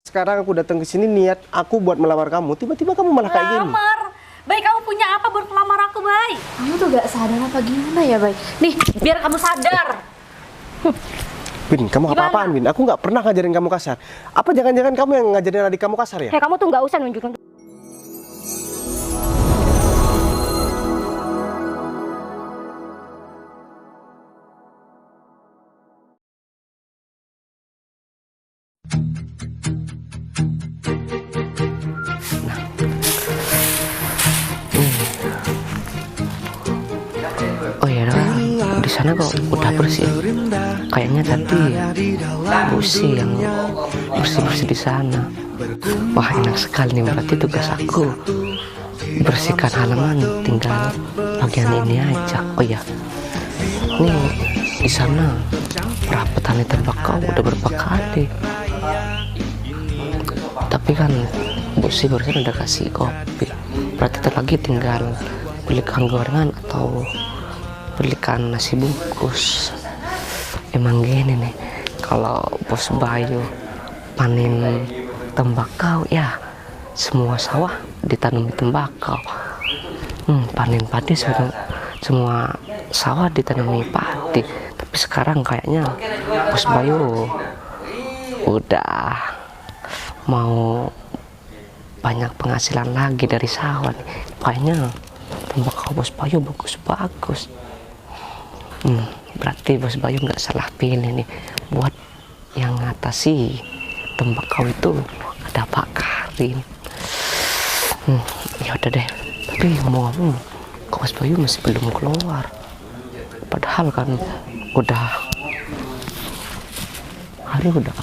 Sekarang aku datang ke sini niat aku buat melamar kamu, tiba-tiba kamu malah kayak gini. Lamar. Baik, kamu punya apa buat melamar aku, Bay? Kamu tuh gak sadar apa gimana ya, Bay? Nih, biar kamu sadar. Win, kamu Gimana? apa-apaan, Win? Aku nggak pernah ngajarin kamu kasar. Apa jangan-jangan kamu yang ngajarin adik kamu kasar ya? Kamu tuh gak usah nunjukin. Oh ya, di sana kok udah bersih. Kayaknya tadi Busi yang bersih-bersih di sana. Wah, enak sekali nih, berarti tugas aku bersihkan halaman, tinggal bagian ini aja. Oh ya, nih di sana perabotan tembakau udah berapa kali. Tapi kan Busi barusan udah kasih kopi. Berarti lagi tinggal belikan gorengan atau belikan nasi bungkus. Emang gini nih, kalau Bos Bayu panen tembakau ya semua sawah ditanami tembakau. Panen padi semua sawah ditanami padi. Tapi sekarang kayaknya Bos Bayu udah mau banyak penghasilan lagi dari sawah nih. Kayaknya tembakau Bos Bayu bagus-bagus. Berarti Bos Bayu nggak salah pilih nih buat yang ngatasi tembakau itu ada Pak Karim. Ya udah deh. Tapi ngomong-ngomong, Bos Bayu masih belum keluar. Padahal kan hari udah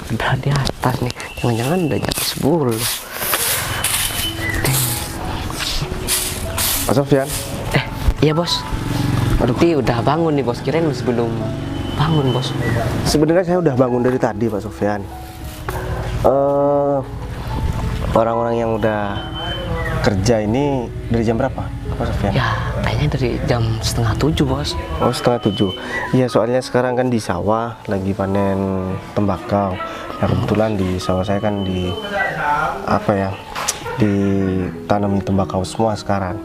di atas nih. Jangan-jangan udah jam 10. Pak Sofyan? Iya Bos. Tapi udah bangun nih Bos, kirain masih belum bangun Bos. Sebenarnya saya udah bangun dari tadi, Pak Sofyan. Orang-orang yang udah kerja ini dari jam berapa, Pak Sofyan? Ya, kayaknya dari jam 6:30 Bos. Oh, 6:30. Iya, soalnya sekarang kan di sawah lagi panen tembakau. Ya kebetulan di sawah saya kan ditanami tembakau semua sekarang.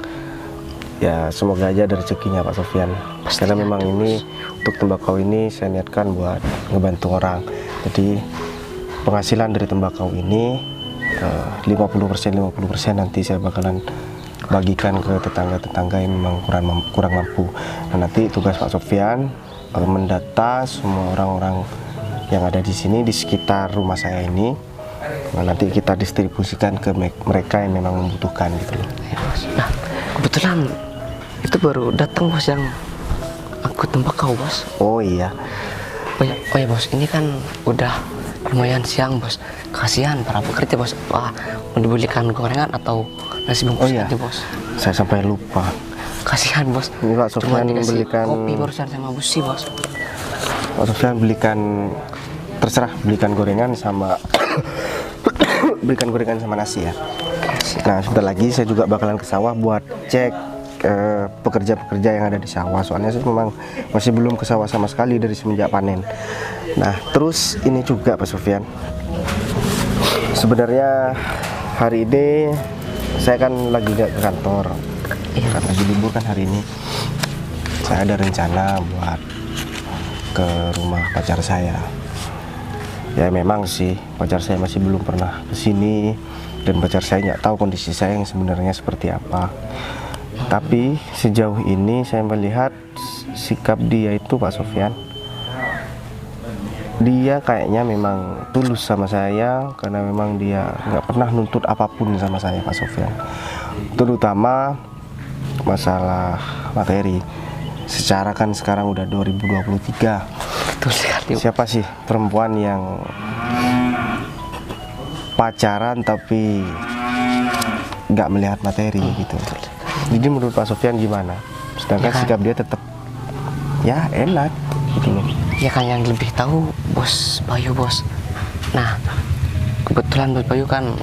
Ya semoga aja ada rezekinya Pak Sofyan. Karena memang ini untuk tembakau ini saya niatkan buat ngebantu orang. Jadi penghasilan dari tembakau ini 50% nanti saya bakalan bagikan ke tetangga-tetangga yang memang kurang mampu. Nah, nanti tugas Pak Sofyan mendata semua orang-orang yang ada di sini di sekitar rumah saya ini. Nah, nanti kita distribusikan ke mereka yang memang membutuhkan gitu loh. Ya, Bos. Nah, kebetulan itu baru datang Bos yang angkut tembakau Bos. Oh iya. Oh ya Bos, ini kan udah lumayan siang Bos. Kasihan para pekerja Bos. Wah, mau dibelikan gorengan atau nasi bungkus aja Bos. Saya sampai lupa. Kasihan Bos. Ini Pak Cuma Sofyan dikasih belikan kopi barusan sama Busi Bos. Pak Sofyan belikan gorengan sama belikan gorengan sama nasi ya. Nah, sebentar lagi saya juga bakalan ke sawah buat cek pekerja-pekerja yang ada di sawah. Soalnya saya memang masih belum ke sawah sama sekali dari semenjak panen. Nah, terus ini juga Pak Sofyan. Sebenarnya hari ini saya kan lagi nggak ke kantor. Karena lagi libur kan hari ini. Saya ada rencana buat ke rumah pacar saya. Ya memang sih pacar saya masih belum pernah kesini dan pacar saya nggak tahu kondisi saya yang sebenarnya seperti apa. Tapi sejauh ini saya melihat sikap dia itu Pak Sofyan, dia kayaknya memang tulus sama saya karena memang dia nggak pernah nuntut apapun sama saya Pak Sofyan, terutama masalah materi. Secara kan sekarang udah 2023. Betul sekali. Siapa sih perempuan yang pacaran tapi nggak melihat materi gitu? Jadi menurut Pak Sofyan gimana? Sedangkan Ya kan? sikap dia tetap ya enak gitu loh. Ya kan yang lebih tahu Bos Bayu Bos. Nah, kebetulan Bos Bayu kan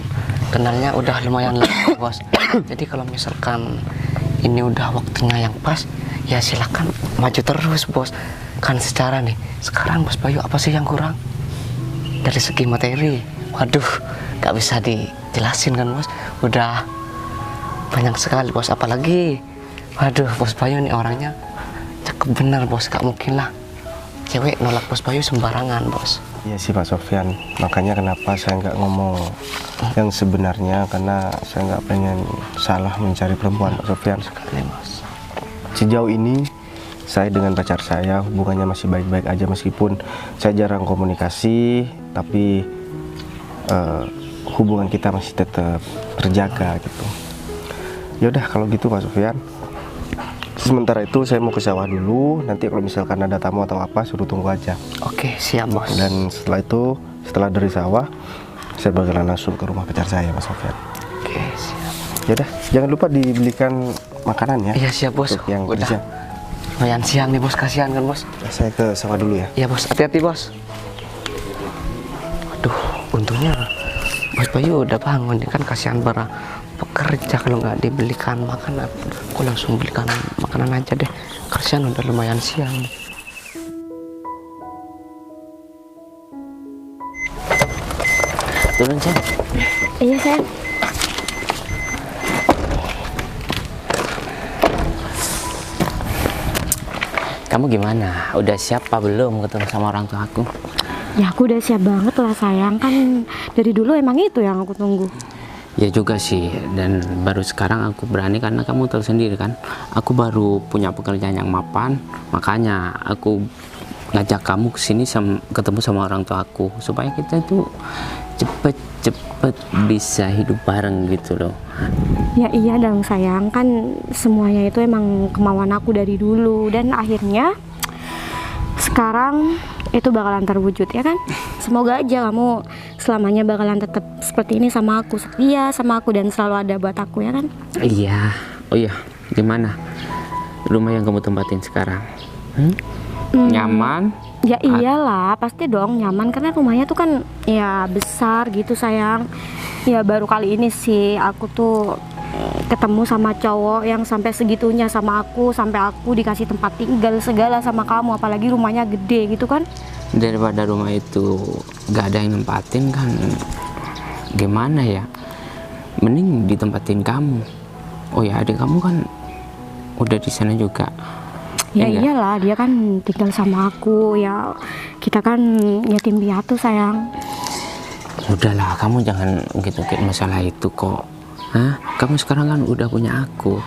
kenalnya udah lumayan lama Bos. Jadi kalau misalkan ini udah waktunya yang pas, ya silakan maju terus Bos. Kan secara nih, sekarang Bos Bayu apa sih yang kurang? Dari segi materi Waduh, gak bisa dijelasin kan bos. Udah banyak sekali bos, apalagi waduh bos Bayu nih orangnya cakep bener bos. Gak mungkin lah cewek nolak bos Bayu sembarangan bos. Iya sih Pak Sofyan, makanya kenapa saya nggak ngomong yang sebenarnya, karena saya nggak pengen salah mencari perempuan Pak Sofyan. Sekali bos. Sejauh ini saya dengan pacar saya hubungannya masih baik-baik aja, meskipun saya jarang komunikasi, tapi hubungan kita masih tetap terjaga gitu. Yaudah kalau gitu Pak Sofyan, sementara itu saya mau ke sawah dulu. Nanti kalau misalkan ada tamu atau apa suruh tunggu aja. Oke siap bos. Dan setelah itu, setelah dari sawah, saya bakalan langsung ke rumah pacar saya Pak Sofyan. Oke siap. Yaudah, jangan lupa dibelikan makanan ya. Iya siap bos. Untuk yang udah kerja. lumayan siang nih bos, kasihan kan bos. Saya ke sawah dulu ya. Iya bos, hati-hati bos. Aduh, untungnya bos Bayu udah bangun ya kan, kasihan para pekerja kalau nggak dibelikan makanan. Aku langsung belikan makanan aja deh, kasihan udah lumayan siang. Turun Cen. Iya sayang. Kamu gimana? Udah siap apa belum ketemu sama orang tua aku? Ya aku udah siap banget lah sayang, kan dari dulu emang itu yang aku tunggu. Ya juga sih, dan baru sekarang aku berani karena kamu tahu sendiri kan, aku baru punya pekerjaan yang mapan, makanya aku ngajak kamu kesini ketemu sama orang tua aku supaya kita itu cepet-cepet bisa hidup bareng gitu loh. Ya iya dong sayang, kan semuanya itu emang kemauan aku dari dulu, dan akhirnya sekarang itu bakalan terwujud ya kan. Semoga aja kamu selamanya bakalan tetap seperti ini sama aku, setia sama aku dan selalu ada buat aku ya kan. Iya. Oh iya, gimana rumah yang kamu tempatin sekarang? Nyaman? Ya iyalah, pasti dong nyaman karena rumahnya tuh kan ya besar gitu sayang. Ya baru kali ini sih aku tuh ketemu sama cowok yang sampai segitunya sama aku, sampai aku dikasih tempat tinggal segala sama kamu, apalagi rumahnya gede gitu kan. Daripada rumah itu gak ada yang nempatin kan, gimana ya, mending ditempatin kamu. Oh ya, adik kamu kan udah di sana juga. Ya Enggak? iyalah, dia kan tinggal sama aku, ya kita kan yatim piatu sayang. Udahlah, kamu jangan ungkit-ungkit masalah itu kok. Hah? Kamu sekarang kan udah punya aku.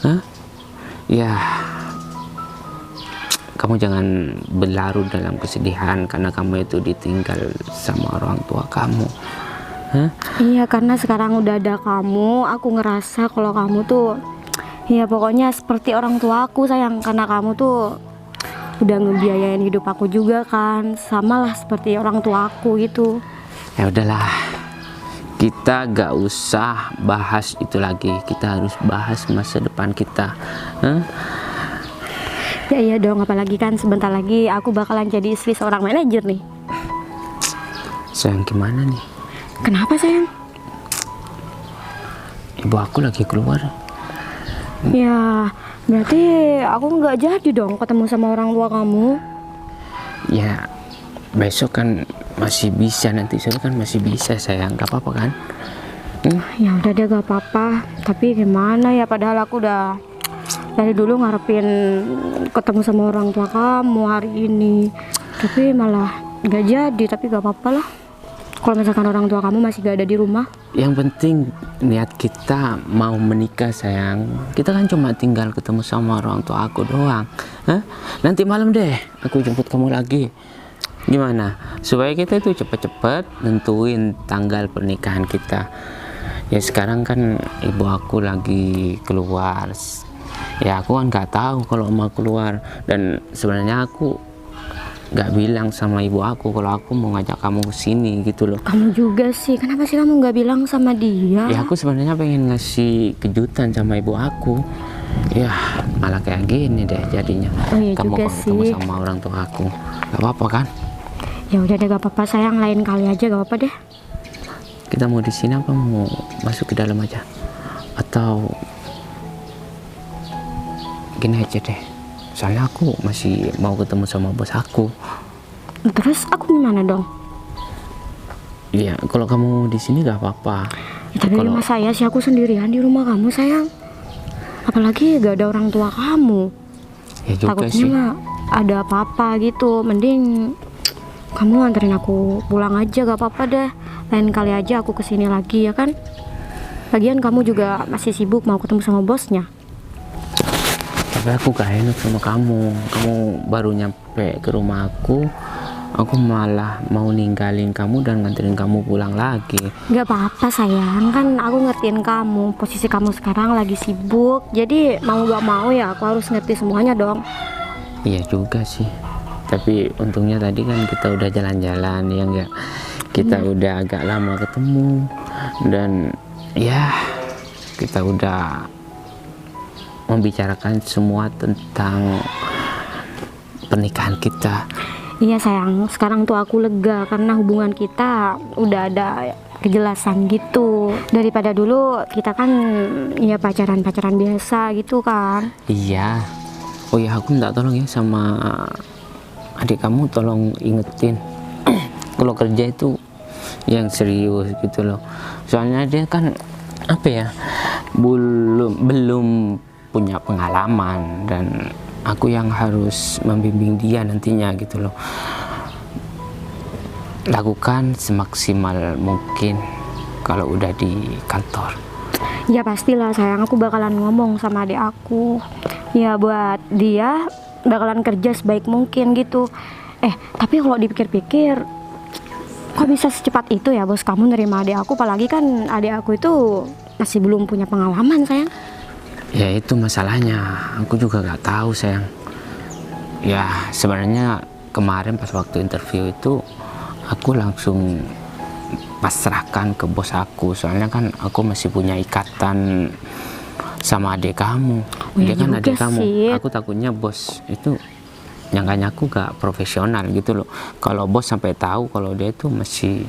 Hah? Ya, kamu jangan berlarut dalam kesedihan karena kamu itu ditinggal sama orang tua kamu. Hah? Iya, karena sekarang udah ada kamu, aku ngerasa kalau kamu tuh ya pokoknya seperti orang tua aku sayang, karena kamu tuh udah ngebiayain hidup aku juga kan, sama lah seperti orang tua aku gitu. Ya udahlah, kita gak usah bahas itu lagi. Kita harus bahas masa depan kita. Hah? Ya iya dong, apalagi kan sebentar lagi aku bakalan jadi istri seorang manajer nih. Sayang, gimana nih? Kenapa sayang? Ibu aku lagi keluar. Ya berarti aku nggak jadi dong ketemu sama orang tua kamu. Ya besok kan masih bisa, nanti sore kan masih bisa sayang, gak apa-apa kan? Ya udah deh, gak apa-apa. Tapi gimana ya, padahal aku udah dari dulu ngarepin ketemu sama orang tua kamu hari ini, tapi malah gak jadi. Tapi gak apa-apa lah kalau misalkan orang tua kamu masih gak ada di rumah. Yang penting niat kita mau menikah sayang. Kita kan cuma tinggal ketemu sama orang tua aku doang. Hah? Nanti malam deh aku jemput kamu lagi. Gimana? Supaya kita itu cepet-cepet nentuin tanggal pernikahan kita. Ya sekarang kan ibu aku lagi keluar. Ya aku kan nggak tahu kalau mau keluar, dan sebenarnya aku nggak bilang sama ibu aku kalau aku mau ngajak kamu ke sini gitu loh. Kamu juga sih, kenapa sih kamu nggak bilang sama dia? Ya aku sebenarnya pengen ngasih kejutan sama ibu aku. Ya malah kayak gini deh jadinya. Oh iya Kamu juga kalau ketemu sih. sama orang tua aku, nggak apa-apa kan? Ya udah deh, gak apa-apa sayang, lain kali aja gak apa-apa deh. Kita mau di sini apa mau masuk ke dalam aja? Atau gini aja deh. Soalnya aku masih mau ketemu sama bos aku. Terus aku gimana dong? Iya, kalau kamu di sini gak apa-apa. Ya, tapi Kalau masa ya sih aku sendirian di rumah kamu sayang. Apalagi gak ada orang tua kamu. ya juga Takutnya sih. mah ada apa-apa gitu. Mending kamu anterin aku pulang aja, gak apa-apa deh. Lain kali aja aku kesini lagi ya kan. Lagian kamu juga masih sibuk mau ketemu sama bosnya. Tapi aku gak enak sama kamu. Kamu baru nyampe ke rumah aku malah mau ninggalin kamu dan nganterin kamu pulang lagi. Gak apa-apa sayang, kan aku ngertiin kamu. Posisi kamu sekarang lagi sibuk. Jadi mau gak mau ya aku harus ngerti semuanya dong. Iya juga sih. Tapi untungnya tadi kan kita udah jalan-jalan ya enggak. Kita udah agak lama ketemu dan ya kita udah membicarakan semua tentang pernikahan kita. Iya sayang, sekarang tuh aku lega karena hubungan kita udah ada kejelasan gitu. Daripada dulu kita kan ya pacaran-pacaran biasa gitu kan. Iya. Oh ya, aku minta tolong ya sama adik kamu, tolong ingetin kalau kerja itu yang serius gitu loh. Soalnya dia kan apa ya, belum punya pengalaman dan aku yang harus membimbing dia nantinya gitu loh. Lakukan semaksimal mungkin kalau udah di kantor. Ya pastilah sayang, aku bakalan ngomong sama adik aku. Ya buat dia bakalan kerja sebaik mungkin gitu. Tapi kalau dipikir-pikir, kok bisa secepat itu ya bos kamu nerima adik aku? Apalagi kan adik aku itu masih belum punya pengalaman sayang. Ya itu masalahnya, aku juga gak tahu sayang. Ya sebenarnya kemarin pas waktu interview itu aku langsung pasrahkan ke bos aku. Soalnya kan aku masih punya ikatan sama adik kamu. Oh, Dia ya kan juga adik kamu. sih. Aku takutnya bos itu nyangkanya aku gak profesional gitu loh. Kalau bos sampai tahu kalau dia itu masih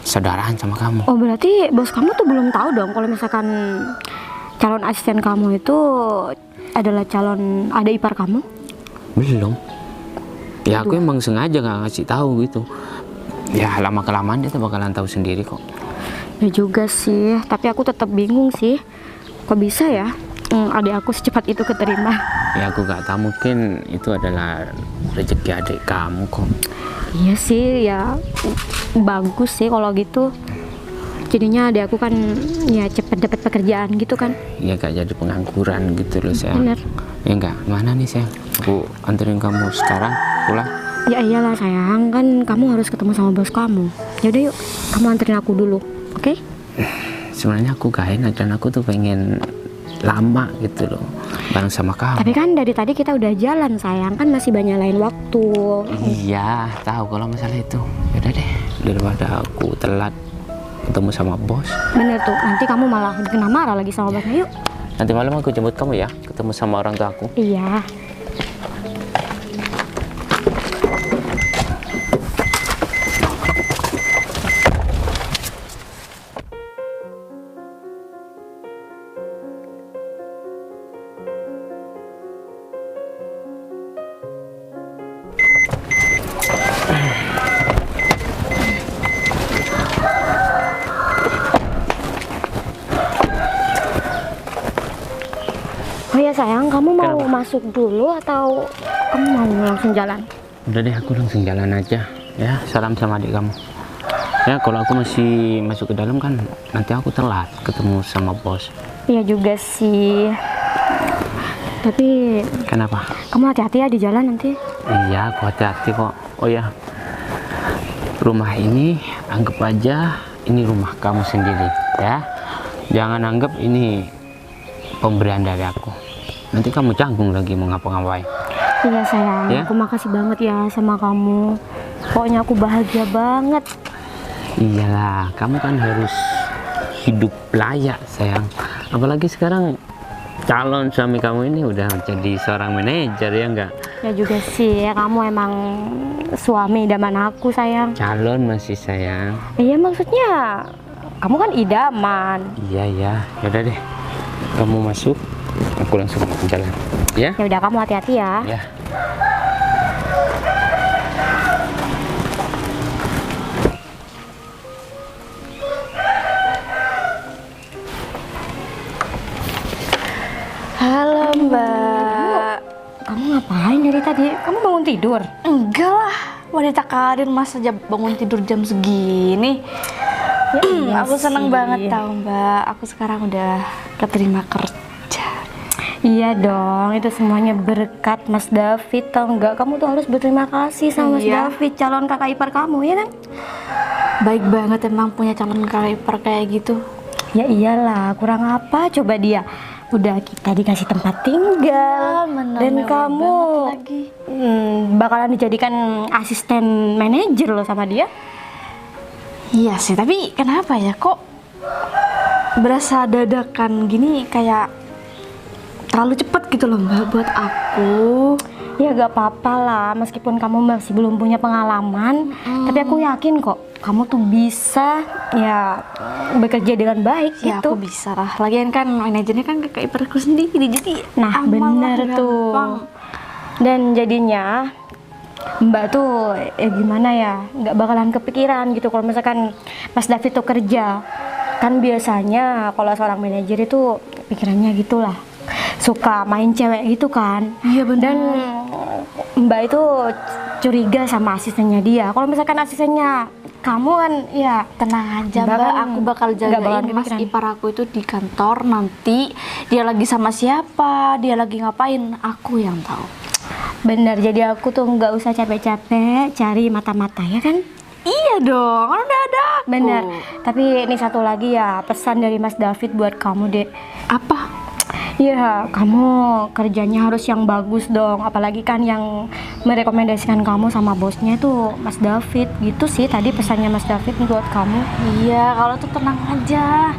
saudaraan sama kamu. Oh berarti bos kamu tuh belum tahu dong kalau misalkan calon asisten kamu itu adalah calon adik ipar kamu? Belum. Ya aku emang sengaja gak ngasih tahu gitu. Ya lama kelamaan dia tuh bakalan tahu sendiri kok. Ya juga sih, tapi aku tetap bingung sih. Kok bisa ya adik aku secepat itu keterima? Ya aku gak tahu, mungkin itu adalah rezeki adik kamu kok. Iya sih, ya bagus sih kalau gitu. Jadinya adik aku kan ya cepet dapat pekerjaan gitu kan. Ya gak jadi pengangguran gitu loh sayang. Bener. Ya enggak, mana nih sayang? Aku anterin kamu sekarang pulang. Ya iyalah sayang, kan kamu harus ketemu sama bos kamu. Yaudah yuk, kamu anterin aku dulu, oke? Sebenarnya aku gak enak dan aku tuh pengen lama gitu loh bareng sama kamu. Tapi kan dari tadi kita udah jalan sayang, kan masih banyak lain waktu. Iya, tahu kalau masalah itu. Yaudah deh, daripada aku telat ketemu sama bos. Bener tuh, nanti kamu malah kena marah lagi sama bosnya. Yuk. Nanti malam aku jemput kamu ya, ketemu sama orang tua aku. Iya. Oh ya sayang, kamu mau masuk dulu atau kamu mau langsung jalan? Udah deh, aku langsung jalan aja ya. Salam sama adik kamu ya. Kalau aku masih masuk ke dalam kan nanti aku telat ketemu sama bos. Iya juga sih. Tapi Kenapa? kamu hati-hati ya di jalan nanti. Iya, aku hati-hati kok. Oh ya, rumah ini anggap aja ini rumah kamu sendiri ya. Jangan anggap ini pemberian dari aku. Nanti kamu canggung lagi mau ngapa-ngapain. Iya sayang, Ya? aku makasih banget ya sama kamu. Pokoknya aku bahagia banget. Iyalah, kamu kan harus hidup layak sayang. Apalagi sekarang calon suami kamu ini udah jadi seorang manajer ya enggak? Ya juga sih, ya kamu emang suami idaman aku sayang. Calon masih sayang. Iya maksudnya, kamu kan idaman. Iya ya, yaudah deh. Kamu masuk, aku langsung jalan. Ya? Ya udah, kamu hati-hati ya. Ya. dari tadi? Kamu bangun tidur? Enggak lah, wanita karir masa aja bangun tidur jam segini. iya Aku seneng sih. banget tahu Mbak. Aku sekarang udah keterima kerja. Iya dong, itu semuanya berkat Mas David, tau nggak? Kamu tuh harus berterima kasih sama Mas Iya. David, calon kakak ipar kamu, ya kan? Baik banget emang punya calon kakak ipar kayak gitu. Ya iyalah, kurang apa coba dia? Udah kita dikasih tempat tinggal, bener, dan mewah kamu banget lagi. bakalan dijadikan asisten manajer loh sama dia. Iya sih, tapi kenapa ya kok berasa dadakan gini, kayak terlalu cepet gitu loh Mbak buat aku. Ya gak apa-apa lah, meskipun kamu masih belum punya pengalaman, tapi aku yakin kok kamu tuh bisa ya bekerja dengan baik Ya gitu. aku bisa lah. Lagian kan manajernya kan kakak iparku sendiri, jadi Nah aman lah, bener tuh. gampang. Dan jadinya Mbak tuh gimana ya, nggak bakalan kepikiran gitu kalau misalkan Mas David tuh kerja. Kan biasanya kalau seorang manajer itu pikirannya gitulah, suka main cewek gitu kan. Iya benar. Dan Mbak itu curiga sama asistennya dia. Kalau misalkan asistennya kamu kan ya Tenang aja Mbak Mbak, kan aku bakal nggak bakalan jagain Mas kepikiran. ipar aku itu di kantor. Nanti dia lagi sama siapa, dia lagi ngapain, aku yang tahu. bener, jadi aku tuh nggak usah capek-capek cari mata-mata ya kan. Iya dong, kan udah ada aku. Bener. Tapi ini satu lagi ya, pesan dari Mas David buat kamu, Dek. Apa? Ya, kamu kerjanya harus yang bagus dong. Apalagi kan yang merekomendasikan kamu sama bosnya itu Mas David. Gitu sih tadi pesannya Mas David buat kamu. Iya, kalau tuh tenang aja.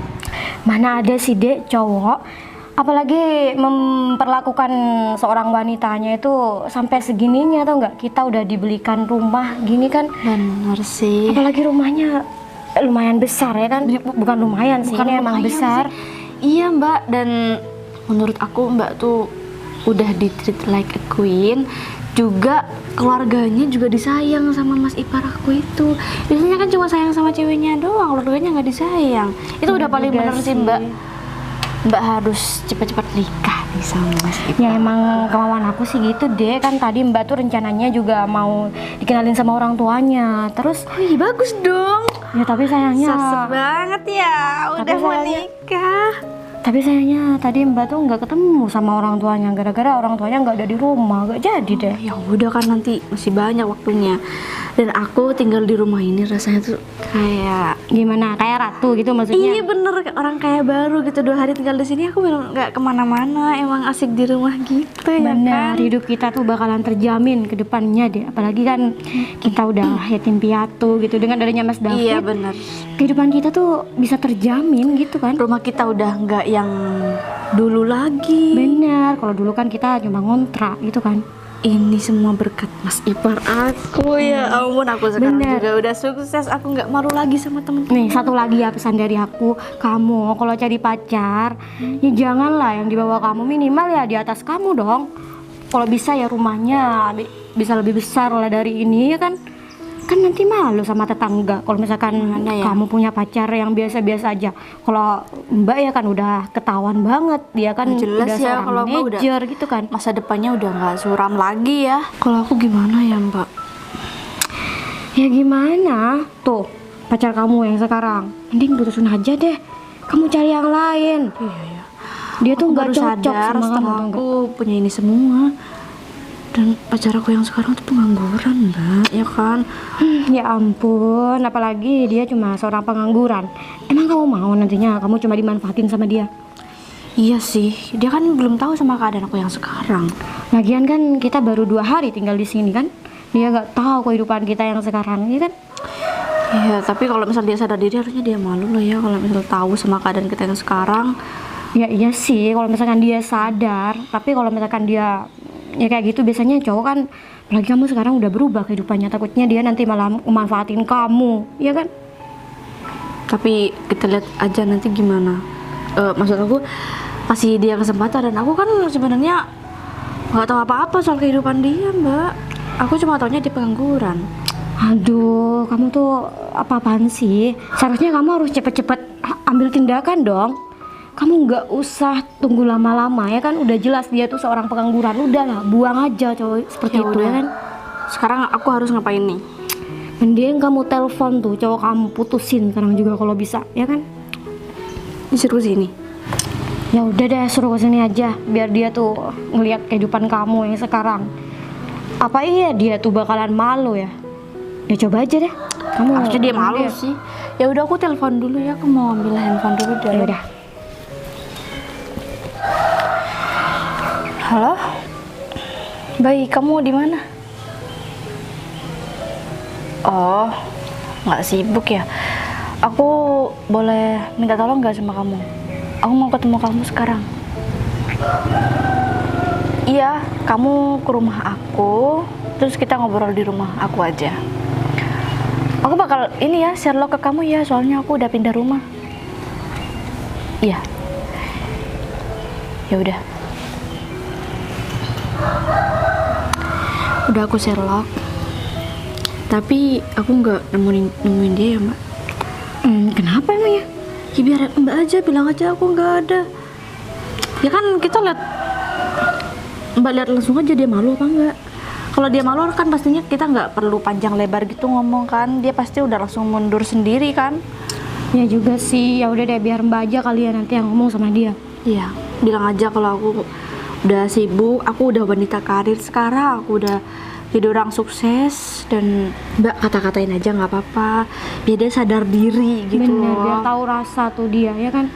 Mana ada sih, Dek, cowok apalagi memperlakukan seorang wanitanya itu sampai segininya, tau nggak? Kita udah dibelikan rumah gini kan, Bener sih. apalagi rumahnya lumayan besar ya kan. Bukan lumayan sih, Bukan ini emang lumayan besar. sih. Iya Mbak, dan menurut aku Mbak tuh udah di-treat like a queen. Juga keluarganya juga disayang sama Mas ipar aku itu. Biasanya kan cuma sayang sama ceweknya doang, keluarganya nggak disayang. Itu udah paling juga bener sih Mbak. Mbak harus cepat-cepat nikah nih sama Mas ipar. Ya emang kemauan aku sih gitu deh, kan tadi Mbak tuh rencananya juga mau dikenalin sama orang tuanya. Terus Wih, bagus dong. ya tapi sayangnya Sesek banget ya, udah Tapi mau sayangnya- nikah. Tapi sayangnya tadi Mbak tuh nggak ketemu sama orang tuanya, gara-gara orang tuanya nggak ada di rumah, nggak jadi deh. Ya udah kan, nanti masih banyak waktunya. Dan aku tinggal di rumah ini rasanya tuh kayak Gimana, kayak ratu gitu maksudnya? iya bener, orang kayak baru gitu. 2 hari tinggal di sini aku bener nggak kemana-mana, emang asik di rumah gitu ya Benar, kan. hidup kita tuh bakalan terjamin ke depannya deh. Apalagi kan kita udah yatim piatu gitu, dengan adanya Mas David. Iya bener, Kehidupan kita tuh bisa terjamin gitu kan. rumah kita udah nggak yang dulu lagi. Benar, kalau dulu kan kita cuma ngontrak gitu kan. Ini semua berkat Mas ipar aku, ya ampun. Aku sekarang Bener. juga udah sukses, aku nggak malu lagi sama temen-temen. Nih, satu lagi ya pesan dari aku, kamu kalau cari pacar, ya janganlah yang di bawah kamu, minimal ya di atas kamu dong. Kalau bisa ya rumahnya bisa lebih besar lah dari ini ya kan. Kan nanti malu sama tetangga kalau misalkan Mana ya? kamu punya pacar yang biasa-biasa aja. Kalau Mbak ya kan udah ketahuan banget, dia kan Jelas udah ya, seorang kalau Mbak udah- manajer gitu kan. Masa depannya udah nggak suram lagi ya. Kalau aku gimana ya Mbak? Ya gimana? Tuh, pacar kamu yang sekarang, mending putusin aja deh. Kamu cari yang lain. Iya ya. Dia tuh Aku nggak baru cocok sadar sama setelah kamu. aku punya ini semua. Dan pacar aku yang sekarang tuh pengangguran Mbak, ya kan? Ya ampun, apalagi dia cuma seorang pengangguran. Emang kamu mau nantinya kamu cuma dimanfaatin sama dia? Iya sih, dia kan belum tahu sama keadaan aku yang sekarang. Lagian kan kita baru 2 hari tinggal di sini kan. Dia nggak tahu kehidupan kita yang sekarang, ya kan? Iya, tapi kalau misal dia sadar diri harusnya dia malu loh ya kalau misal tahu sama keadaan kita yang sekarang. Ya iya sih, kalau misalkan dia sadar. Tapi kalau misalkan dia ya kayak gitu, biasanya cowok kan, apalagi kamu sekarang udah berubah kehidupannya, takutnya dia nanti malah memanfaatin kamu, ya kan? Tapi kita lihat aja nanti gimana. Maksud aku kasih dia kesempatan, dan aku kan sebenarnya nggak tahu apa-apa soal kehidupan dia Mbak. Aku cuma taunya dia pengangguran. Aduh, kamu tuh apa-apaan sih? Seharusnya kamu harus cepet-cepet ambil tindakan dong. kamu nggak usah tunggu lama-lama ya kan, udah jelas dia tuh seorang pengangguran, udahlah buang aja cowok seperti Ya itu udah. ya kan. Sekarang aku harus ngapain nih? Mending kamu telepon tuh cowok kamu, putusin sekarang juga kalau bisa ya kan. Disuruh sini. Ya udah deh, suruh kesini aja biar dia tuh ngelihat kehidupan kamu yang sekarang. Apa iya dia tuh bakalan malu ya? Ya coba aja deh. Kamu Harusnya dia malu dia. sih. Ya udah, aku telepon dulu ya. Aku mau ambil handphone dulu deh. Ya udah. Halo. Baik, kamu di mana? Oh, nggak sibuk ya? Aku boleh minta tolong nggak sama kamu? Aku mau ketemu kamu sekarang. Iya, kamu ke rumah aku, terus kita ngobrol di rumah aku aja. Aku bakal ini ya, share log ke kamu ya, soalnya aku udah pindah rumah. Iya. Ya udah. Udah aku share log. Tapi aku nggak nemuin dia ya, Mbak. Kenapa emang ya? Ya biar Mbak aja, bilang aja aku nggak ada. Ya kan kita lihat, Mbak lihat langsung aja dia malu apa enggak. Kalau dia malu kan pastinya kita nggak perlu panjang lebar gitu ngomong kan. Dia pasti udah langsung mundur sendiri kan. Ya juga sih, ya udah deh biar Mbak aja kalian nanti yang ngomong sama dia. Iya, bilang aja kalau aku udah sibuk, aku udah wanita karir sekarang, aku udah jadi orang sukses, dan Mbak kata-katain aja nggak apa-apa, biar dia sadar diri gitu. Bener, biar tahu rasa tuh dia ya kan.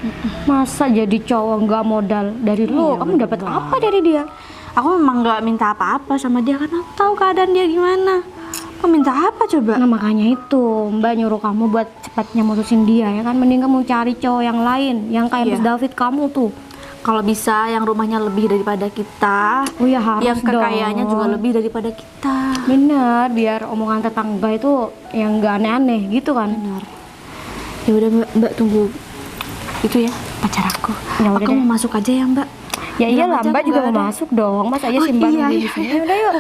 Masa jadi cowok nggak modal dari lu, kamu dapat apa dari dia? Aku memang nggak minta apa-apa sama dia karena aku tahu keadaan dia gimana. Aku minta apa coba? Nah makanya itu Mbak nyuruh kamu buat cepatnya mutusin dia ya kan. Mending kamu cari cowok yang lain, yang kayak Iya. Mas David kamu tuh. Kalau bisa yang rumahnya lebih daripada kita, Oh ya harus yang kekayaannya dong. juga lebih daripada kita. Bener, biar omongan tetangga itu yang nggak aneh-aneh gitu kan. Benar. Ya udah Mbak tunggu itu ya pacar aku. Ya udah Aku deh. mau masuk aja ya Mbak. Ya Bilang iyalah aja Mbak aku juga nggak mau ada. masuk dong. Mas aja Oh, simpan iya, di iya. sini. Ya udah yuk.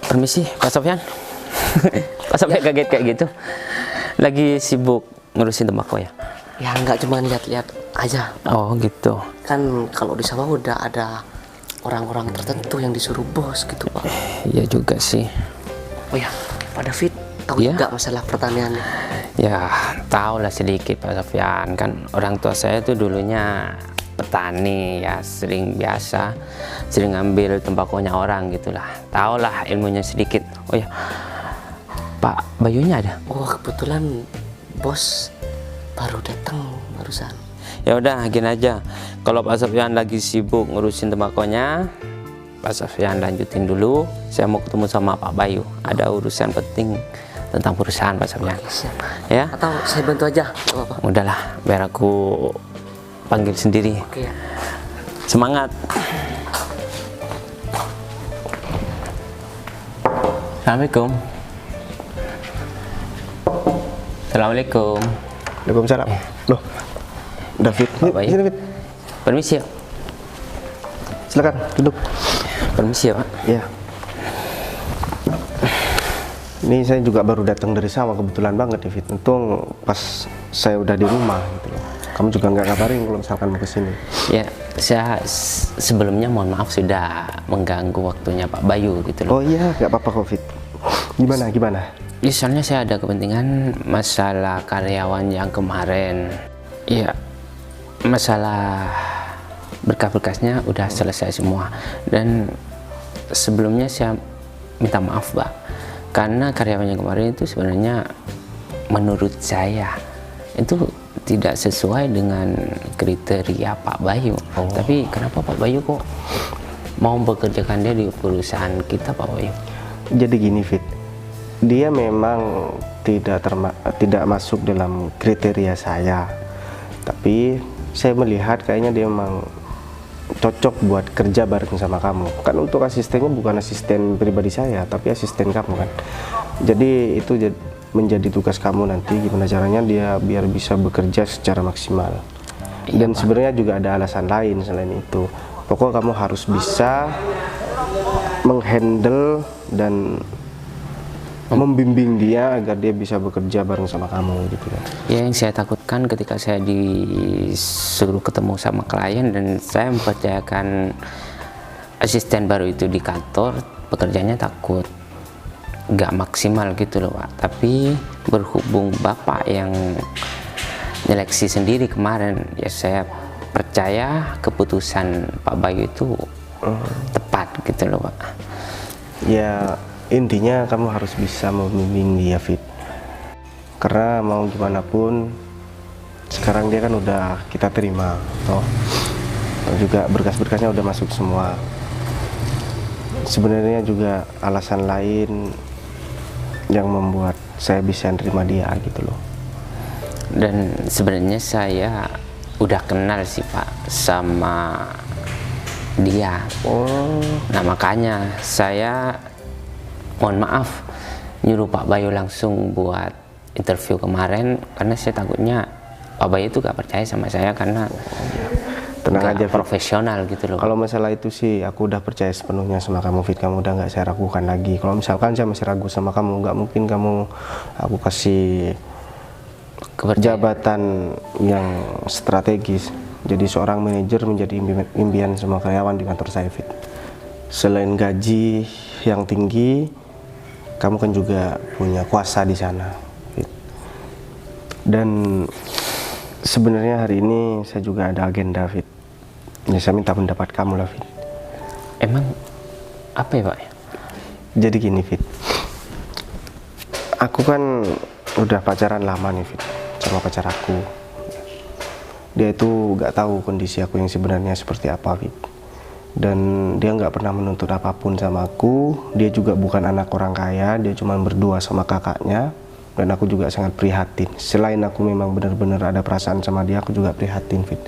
Permisi, Pak Sofyan. Pak Sofyan kaget kayak gitu. Lagi sibuk ngurusin tembakau ya? Ya nggak cuma lihat-lihat aja. Oh gitu. Kan kalau di sawah udah ada orang-orang tertentu yang disuruh bos gitu Pak. Iya juga sih. Oh ya, Pak David tahu Iya. juga masalah pertaniannya. Ya, tahu lah sedikit Pak Sofyan. Kan orang tua saya tuh dulunya petani ya, sering ngambil tembakonya orang gitulah. Tahu lah ilmunya sedikit. Oh ya, Pak Bayunya ada? Oh kebetulan bos baru datang barusan. Ya udah, gini aja. Kalau Pak Sofyan lagi sibuk ngurusin tembakonya, Pak Sofyan lanjutin dulu. Saya mau ketemu sama Pak Bayu. Ada urusan penting tentang perusahaan Pak Sofyan. Siap. Ya, Atau saya bantu aja, nggak apa-apa. udahlah, biar aku panggil sendiri. Oke ya. Semangat. Assalamualaikum. Assalamualaikum. Waalaikumsalam. Loh, David, Pak Bayu. sini David. Permisi ya. Silakan duduk. Permisi ya Pak. Ya. Ini saya juga baru datang dari sawah, kebetulan banget David. Untung pas saya udah di rumah gitu loh. Kamu juga nggak ngabarin kalau misalkan mau kesini. Ya, saya sebelumnya mohon maaf sudah mengganggu waktunya Pak Bayu gitu loh. Oh iya, nggak apa-apa Covid. Gimana? Ya, soalnya saya ada kepentingan masalah karyawan yang kemarin. Ya, masalah berkas-berkasnya udah selesai semua. Dan sebelumnya saya minta maaf Pak, karena karyawan yang kemarin itu sebenarnya menurut saya itu tidak sesuai dengan kriteria Pak Bayu. Tapi kenapa Pak Bayu kok mau bekerjakan dia di perusahaan kita Pak Bayu? Jadi gini Fit, dia memang tidak masuk dalam kriteria saya. Tapi saya melihat kayaknya dia memang cocok buat kerja bareng sama kamu. Kan untuk asistennya bukan asisten pribadi saya, tapi asisten kamu kan. Jadi itu menjadi tugas kamu nanti, gimana caranya dia biar bisa bekerja secara maksimal. Dan sebenarnya juga ada alasan lain selain itu. Pokoknya kamu harus bisa menghandle dan membimbing dia agar dia bisa bekerja bareng sama kamu gitu kan. Ya, yang saya takutkan ketika saya disuruh ketemu sama klien dan saya mempercayakan asisten baru itu di kantor, pekerjaannya takut nggak maksimal gitu loh Pak. Tapi berhubung Bapak yang nyeleksi sendiri kemarin, ya saya percaya keputusan Pak Bayu itu tepat gitu loh Pak. Ya intinya kamu harus bisa membimbing dia, Fit. Karena mau gimana pun sekarang dia kan udah kita terima, toh juga berkas-berkasnya udah masuk semua. Sebenarnya juga alasan lain yang membuat saya bisa nerima dia gitu loh. Dan sebenarnya saya udah kenal sih Pak sama dia. Nah makanya saya mohon maaf nyuruh Pak Bayu langsung buat interview kemarin, karena saya takutnya Pak Bayu itu gak percaya sama saya karena tenang aja, Fit. Profesional gitu loh. Kalau masalah itu sih aku udah percaya sepenuhnya sama kamu, Fit. Kamu udah nggak saya ragukan lagi. Kalau misalkan saya masih ragu sama kamu, nggak mungkin aku kasih jabatan yang strategis. Jadi seorang manajer menjadi impian semua karyawan di kantor saya, Fit. Selain gaji yang tinggi, kamu kan juga punya kuasa di sana, Fit. Dan sebenarnya hari ini saya juga ada agenda, Fit. Ya, saya minta pendapat kamu lah, Fit. Emang apa ya Pak? Jadi gini, Fit. Aku kan udah pacaran lama nih, Fit, sama pacar aku. Dia itu gak tahu kondisi aku yang sebenarnya seperti apa, Fit. Dan dia nggak pernah menuntut apapun sama aku. Dia juga bukan anak orang kaya, dia cuma berdua sama kakaknya. Dan aku juga sangat prihatin. Selain aku memang benar-benar ada perasaan sama dia, aku juga prihatin, Fit.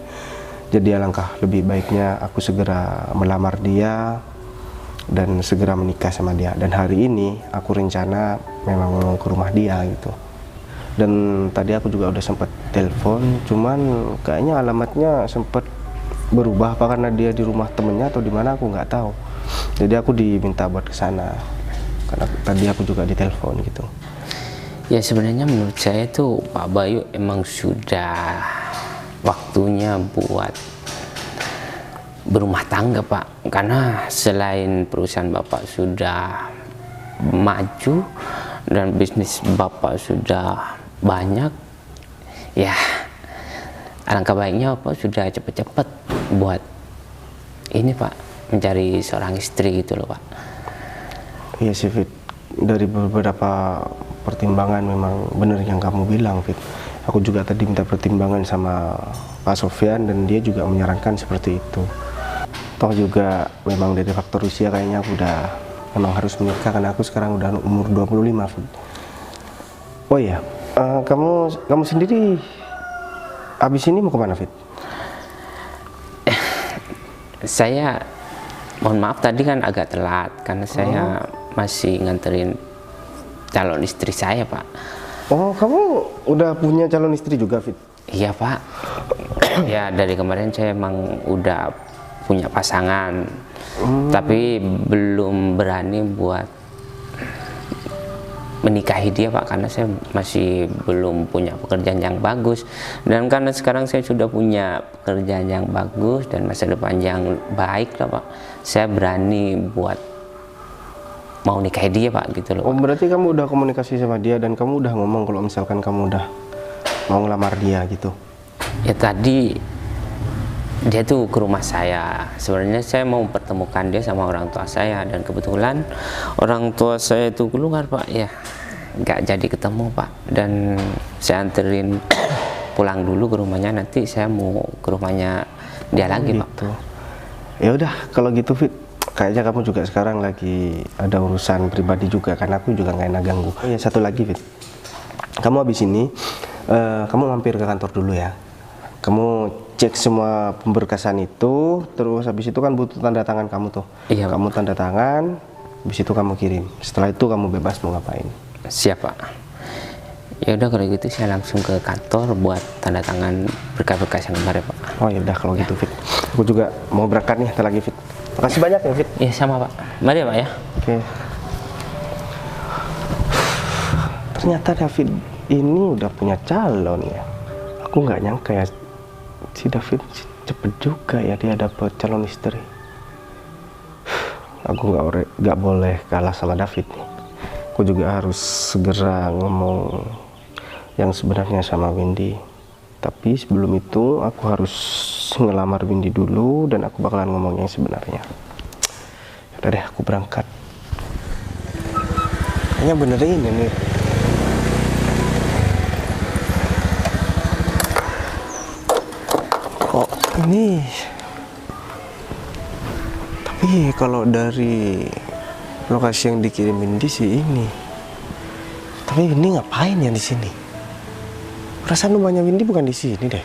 Jadi alangkah lebih baiknya aku segera melamar dia dan segera menikah sama dia. Dan hari ini aku rencana memang mau ke rumah dia gitu. Dan tadi aku juga udah sempat telepon, cuman kayaknya alamatnya sempat berubah apa karena dia di rumah temennya atau di mana aku nggak tahu. Jadi aku diminta buat ke sana karena tadi aku juga ditelepon gitu. Ya sebenarnya menurut saya tuh Pak Bayu emang sudah waktunya buat berumah tangga Pak, karena selain perusahaan Bapak sudah maju dan bisnis Bapak sudah banyak, ya alangkah baiknya Bapak sudah cepet-cepet buat ini Pak, mencari seorang istri gitu loh Pak. Iya sih, Fit. Dari beberapa pertimbangan memang benar yang kamu bilang, Fit. Aku juga tadi minta pertimbangan sama Pak Sofyan dan dia juga menyarankan seperti itu. Toh juga memang dari faktor usia kayaknya aku udah memang harus menikah karena aku sekarang udah umur 25, Fit. Oh iya, kamu sendiri habis ini mau kemana, Fit? Saya mohon maaf tadi kan agak telat karena saya masih nganterin calon istri saya Pak. Oh, kamu udah punya calon istri juga, Fit? Iya Pak. Ya dari kemarin saya emang udah punya pasangan, tapi belum berani buat menikahi dia Pak, karena saya masih belum punya pekerjaan yang bagus. Dan karena sekarang saya sudah punya pekerjaan yang bagus dan masa depan yang baik lah Pak, saya berani buat mau nikahi dia Pak gitu loh. Oh, berarti kamu udah komunikasi sama dia dan kamu udah ngomong kalau misalkan kamu udah mau ngelamar dia gitu? Ya tadi dia tuh ke rumah saya. Sebenarnya saya mau pertemukan dia sama orang tua saya, dan kebetulan orang tua saya itu keluar Pak, ya nggak jadi ketemu Pak. Dan saya anterin pulang dulu ke rumahnya, nanti saya mau ke rumahnya dia lagi gitu. Pak. Ya udah kalau gitu, Fit. Kayaknya kamu juga sekarang lagi ada urusan pribadi juga, karena aku juga nggak enak ganggu. Oh ya, satu lagi, Fit. Kamu habis ini kamu mampir ke kantor dulu ya. Kamu cek semua pemberkasan itu, terus habis itu kan butuh tanda tangan kamu tuh. Iya, kamu tanda tangan, habis itu kamu kirim. Setelah itu kamu bebas mau ngapain. Siap Pak. Ya udah kalau gitu saya langsung ke kantor buat tanda tangan berkas-berkas yang kemarin Pak. Oh ya udah kalau gitu Fit. Aku juga mau berangkat nih, ntar lagi Fit. Makasih banyak ya Fit. Iya sama Pak. Mari ya Pak ya. Oke. Ternyata David ini udah punya calon ya. Aku nggak nyangka ya si David cepet juga ya dia dapet calon istri. Aku nggak boleh kalah sama David nih. Aku juga harus segera ngomong yang sebenarnya sama Windy. Tapi sebelum itu aku harus ngelamar Windy dulu dan aku bakalan ngomong yang sebenarnya. Udah deh, aku berangkat. Kayaknya bener ini nih. Kok ini? Tapi kalau dari lokasi yang dikirim Windy sih ini. Tapi Windy ngapain ya di sini? Perasaan rumahnya Windy bukan di sini deh.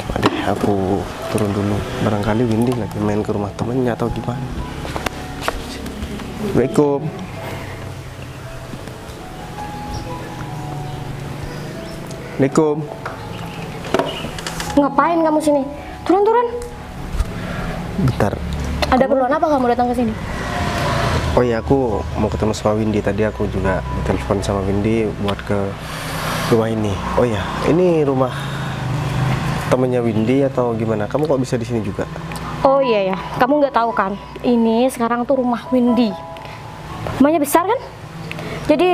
Coba deh aku turun dulu. Barangkali Windy lagi main ke rumah temennya atau gimana. Assalamualaikum. Assalamualaikum. Ngapain kamu sini? Turun. Bentar. Ada keperluan apa kamu datang ke sini? Oh iya, aku mau ketemu sama Windy. Tadi aku juga ditelepon sama Windy buat ke rumah ini. Oh iya, ini rumah temennya Windy atau gimana? Kamu kok bisa di sini juga? Oh iya ya, kamu nggak tahu kan? Ini sekarang tuh rumah Windy. Rumahnya besar kan? Jadi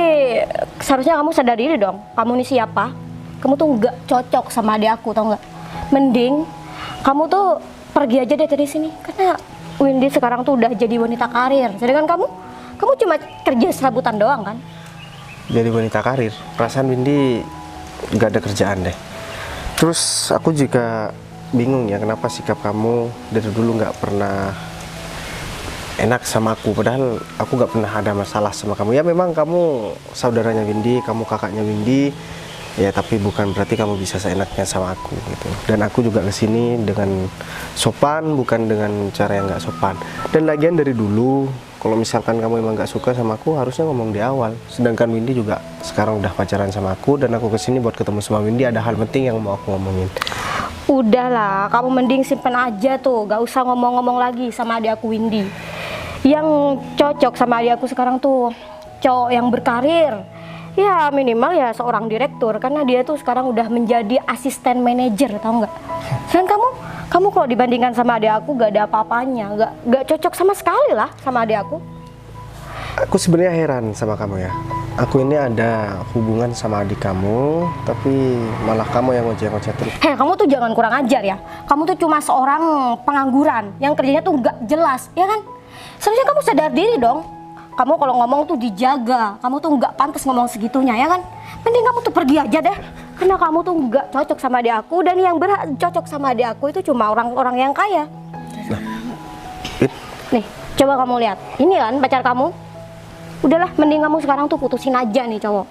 seharusnya kamu sadar diri dong. Kamu ini siapa? Kamu tuh nggak cocok sama adik aku, tau nggak? Mending kamu tuh pergi aja deh dari sini. Karena Windy sekarang tuh udah jadi wanita karir. Sedangkan kamu cuma kerja serabutan doang kan? Jadi wanita karir. Perasaan Windy nggak ada kerjaan deh. Terus aku juga bingung ya kenapa sikap kamu dari dulu nggak pernah enak sama aku. Padahal aku nggak pernah ada masalah sama kamu. Ya memang kamu saudaranya Windy, kamu kakaknya Windy. Ya tapi bukan berarti kamu bisa seenaknya sama aku gitu. Dan aku juga kesini dengan sopan, bukan dengan cara yang nggak sopan. Dan lagian dari dulu, kalau misalkan kamu emang nggak suka sama aku, harusnya ngomong di awal. Sedangkan Windy juga sekarang udah pacaran sama aku, dan aku kesini buat ketemu sama Windy. Ada hal penting yang mau aku ngomongin. Udahlah, kamu mending simpen aja tuh. Gak usah ngomong-ngomong lagi sama adik aku Windy. Yang cocok sama adik aku sekarang tuh cowok yang berkarir. Ya minimal ya seorang direktur, karena dia tuh sekarang udah menjadi asisten manajer, tau nggak? Dan kamu kalau dibandingkan sama adik aku gak ada apa-apanya, gak cocok sama sekali lah sama adik aku. Aku sebenarnya heran sama kamu ya. Aku ini ada hubungan sama adik kamu, tapi malah kamu yang ngoceh-ngoceh terus. Hei, kamu tuh jangan kurang ajar ya. Kamu tuh cuma seorang pengangguran yang kerjanya tuh gak jelas, ya kan? Seharusnya kamu sadar diri dong. Kamu kalau ngomong tuh dijaga, kamu tuh nggak pantas ngomong segitunya, ya kan? Mending kamu tuh pergi aja deh, karena kamu tuh nggak cocok sama adik aku, dan yang berhak cocok sama adik aku itu cuma orang-orang yang kaya. Nah, Nih, coba kamu lihat, ini kan pacar kamu. Udahlah, mending kamu sekarang tuh putusin aja nih cowok.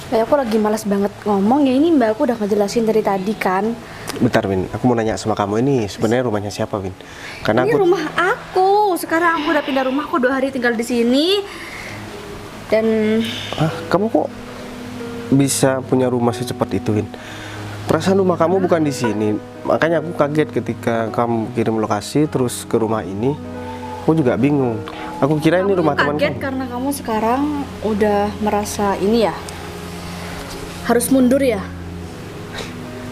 Kayak aku lagi malas banget ngomong ya, ini mbak aku udah ngejelasin dari tadi kan. bentar Win, aku mau nanya sama kamu, ini sebenarnya rumahnya siapa Win? Karena Ini aku rumah aku. Sekarang aku udah pindah rumah, aku 2 hari tinggal di sini. Dan Kamu kok bisa punya rumah secepat itu, Win? Perasaan rumah kamu bukan di sini. Makanya aku kaget ketika kamu kirim lokasi terus ke rumah ini. Aku juga bingung. Aku kira ini rumah teman kaget kamu. karena kamu sekarang udah merasa ini ya, harus mundur ya.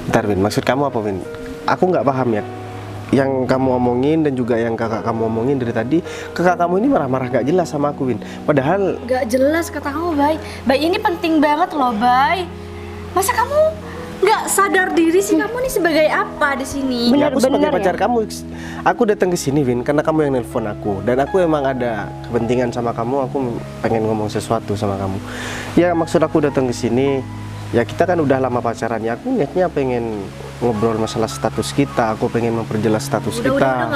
Bentar Win, maksud kamu apa Win? Aku nggak paham ya. Yang kamu omongin dan juga yang kakak kamu omongin dari tadi, kakak kamu ini marah-marah gak jelas sama aku Win. Padahal Gak jelas kata kamu, Bay. Bay, ini penting banget loh, Bay. Masa kamu nggak sadar diri sih, kamu nih sebagai apa di sini? ya aku sebagai Bener-bener pacar kamu, aku datang ke sini Win karena kamu yang nelpon aku, dan aku emang ada kepentingan sama kamu. Aku pengen ngomong sesuatu sama kamu. Ya maksud aku datang ke sini, ya kita kan udah lama pacaran ya. Aku niatnya pengen ngobrol masalah status kita. Aku pengen memperjelas status kita. Udah,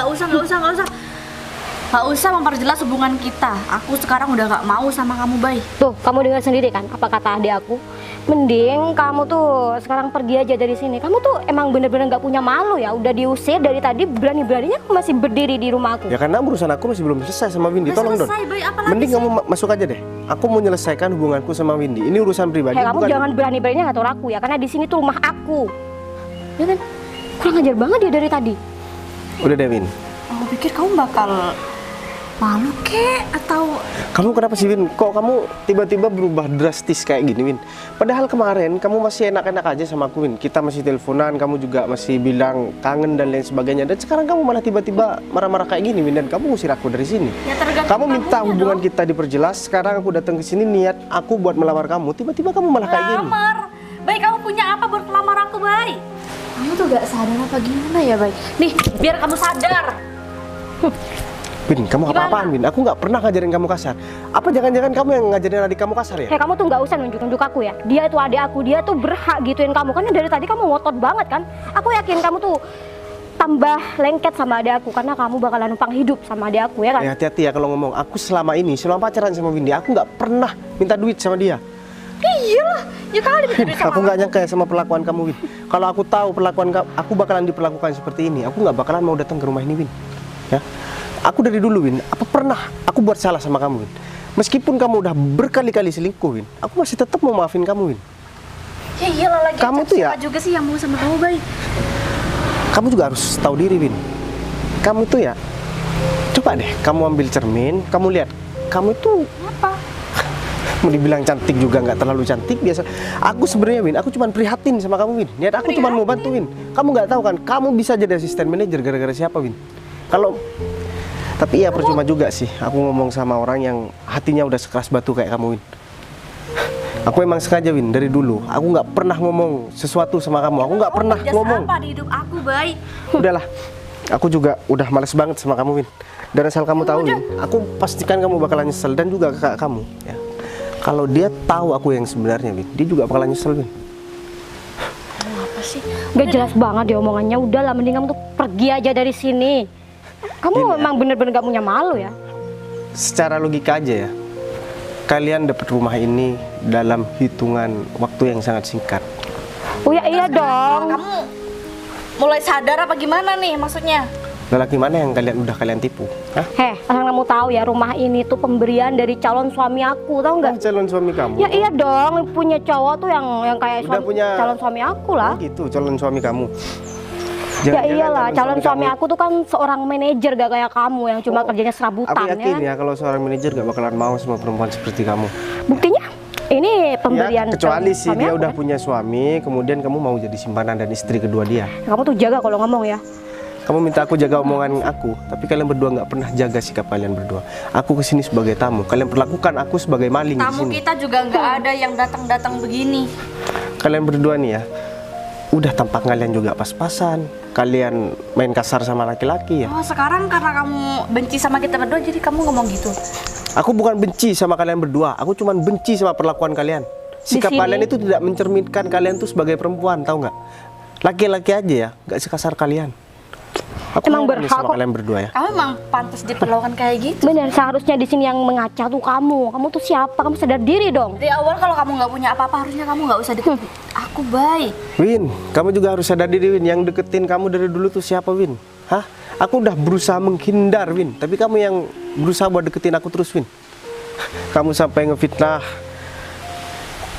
nggak usah memperjelas hubungan kita. Aku sekarang udah nggak mau sama kamu, Bay. Tuh, kamu dengar sendiri kan apa kata adik aku? Mending kamu tuh sekarang pergi aja dari sini. Kamu tuh emang bener-bener nggak punya malu ya. Udah diusir dari tadi, berani-beraninya masih berdiri di rumah aku. Ya karena urusan aku masih belum selesai sama Windy. Udah Tolong Don. selesai, Bay. Apalagi Mending sih? kamu masuk aja deh. Aku mau menyelesaikan hubunganku sama Windy. Ini urusan pribadi, Hei, kamu bukan. jangan berani-beraninya ngatur aku ya, karena di sini tuh rumah aku. ya kan? Kurang ajar banget dia dari tadi. Udah deh, Win. Aku pikir kamu bakal malu kek atau Kamu kenapa sih, Win? Kok kamu tiba-tiba berubah drastis kayak gini, Win? Padahal kemarin kamu masih enak-enak aja sama aku, Win. Kita masih teleponan, kamu juga masih bilang kangen dan lain sebagainya. Dan sekarang kamu malah tiba-tiba marah-marah kayak gini, Win. Dan kamu ngusir aku dari sini. ya tergantung Kamu minta kamunya hubungan dong. kita diperjelas. Sekarang aku datang ke sini niat aku buat melamar kamu. Tiba-tiba kamu malah kayak gini. Lamar. Baik, kamu punya apa buat melamar aku, Bay? Kamu tuh gak sadar apa gimana ya, Bay? Nih, biar kamu sadar. Win, kamu apa-apaan, Win? Aku nggak pernah ngajarin kamu kasar. Apa jangan-jangan kamu yang ngajarin adik kamu kasar ya? Hei, kamu tuh nggak usah nunjuk-nunjuk aku ya. Dia itu adik aku, dia tuh berhak gituin kamu. Karena dari tadi kamu ngotot banget kan. Aku yakin kamu tuh tambah lengket sama adik aku karena kamu bakalan numpang hidup sama adik aku ya kan. Hati-hati ya kalau ngomong. Aku selama pacaran sama Windy, aku nggak pernah minta duit sama dia. Iyalah, ya kali Win, aku nggak nyangka ya sama perlakuan kamu, Win. Kalau aku tahu perlakuan aku bakalan diperlakukan seperti ini, aku nggak bakalan mau datang ke rumah ini, Win. Ya, aku dari dulu, Win. Apa pernah aku buat salah sama kamu, Win? Meskipun kamu udah berkali-kali selingkuh, Win, aku masih tetap mau maafin kamu, Win. Ya iyalah lagi. Kamu tuh ya- siapa juga sih yang mau sama kamu, Bay? Kamu juga harus tahu diri, Win. Kamu tuh ya, coba deh, kamu ambil cermin, kamu lihat, kamu tuh Apa? mau dibilang cantik juga nggak terlalu cantik biasa. Aku sebenarnya, Win, aku cuma prihatin sama kamu, Win. Niat aku cuma mau bantuin. Kamu nggak tahu kan, kamu bisa jadi asisten manajer gara-gara siapa, Win? Kalau tapi ya percuma juga sih. Aku ngomong sama orang yang hatinya udah sekeras batu kayak kamu, Win. Aku emang sengaja, Win, dari dulu. Aku nggak pernah ngomong sesuatu sama kamu. Aku nggak pernah Jasa ngomong. apa di hidup aku, Bay? Udahlah, aku juga udah males banget sama kamu, Win. Dan asal kamu tahu, Win, aku pastikan kamu bakalan nyesel dan juga kakak kamu. Ya. Kalau dia tahu aku yang sebenarnya, Win, dia juga bakalan nyesel, Win. Apa sih? Gak jelas banget dia omongannya. Udahlah, mending kamu tuh pergi aja dari sini. Kamu Gini ya. memang bener-bener gak punya malu ya. Secara logika aja ya, kalian dapat rumah ini dalam hitungan waktu yang sangat singkat. Oh ya iya dong. Kamu mulai sadar apa gimana nih maksudnya? Lelaki mana yang udah kalian tipu? Hah? Heh, asal kamu tahu ya, rumah ini tuh pemberian dari calon suami aku, tahu nggak? Calon suami kamu? Ya iya dong, punya cowok tuh yang kayak Udah punya- calon suami aku lah. Oh gitu, calon suami kamu. Ya iyalah, calon suami kamu- aku tuh kan seorang manajer gak kayak kamu yang cuma kerjanya serabutan Aku yakin ya. ya kalau seorang manajer gak bakalan mau sama perempuan seperti kamu. Buktinya ini pemberian Ya, kecuali calon sih suami dia aku, udah kan? punya suami, kemudian kamu mau jadi simpanan dan istri kedua dia. Kamu tuh jaga kalau ngomong ya. Kamu minta aku jaga omongan aku, tapi kalian berdua nggak pernah jaga sikap kalian berdua. Aku kesini sebagai tamu, kalian perlakukan aku sebagai maling di Tamu sini. kita juga nggak ada yang datang-datang begini. Kalian berdua nih ya, udah tampak kalian juga pas-pasan. Kalian main kasar sama laki-laki ya. Oh, sekarang karena kamu benci sama kita berdua jadi kamu ngomong gitu. Aku bukan benci sama kalian berdua, aku cuma benci sama perlakuan kalian. Sikap sini- kalian itu tidak mencerminkan kalian tuh sebagai perempuan, tahu nggak? Laki-laki aja ya, nggak sekasar kalian. Aku Emang mau nih berhak sama kok. kalian berdua ya. Kamu emang pantas diperlakukan kayak gitu. Bener, seharusnya di sini yang mengaca tuh kamu. Kamu tuh siapa? Kamu sadar diri dong. Dari awal kalau kamu nggak punya apa-apa harusnya kamu nggak usah deket aku, Bay. Win, kamu juga harus sadar diri, Win. Yang deketin kamu dari dulu tuh siapa, Win? Hah? Aku udah berusaha menghindar, Win. Tapi kamu yang berusaha buat deketin aku terus, Win. Kamu sampai ngefitnah